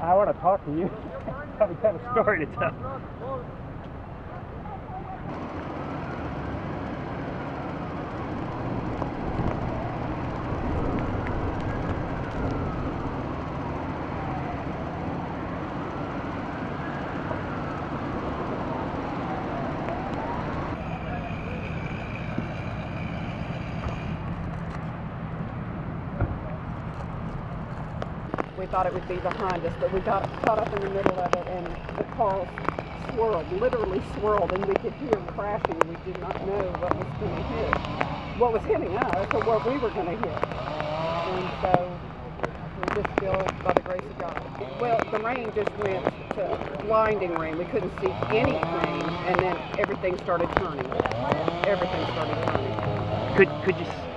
I want to talk to you. Probably got a story to tell. We thought it would be behind us, but we got caught up in the middle of it, and the car swirled, literally swirled, and we could hear crashing. We did not know what was going to hit, what was hitting us, or what we were going to hit. And so we just feel by the grace of God. Well, the rain just went to blinding rain. We couldn't see anything, and then everything started turning. Everything started turning.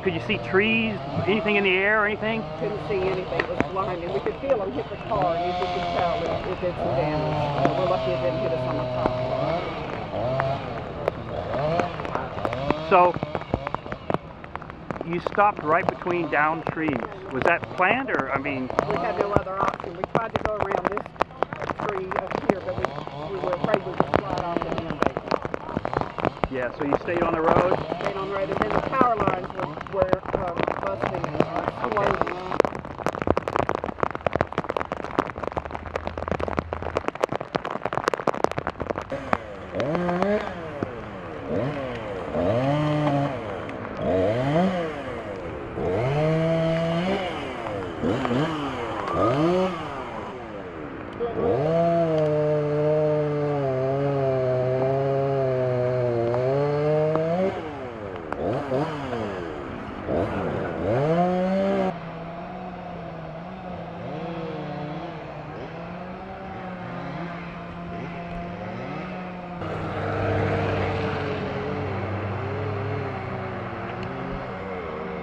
Could you see trees, anything in the air or anything? Couldn't see anything. It was blinding. We could feel them hit the car, and as you could tell, it did some damage. We're lucky it didn't hit us on the top. So you stopped right between downed trees. Was that planned, or I mean? We had no other option. We tried to go around this tree up here, but we were afraid we would slide off in the embankment. Yeah, so you stayed on the road? Stayed on the road, and then the power lines were busting slowly. Okay.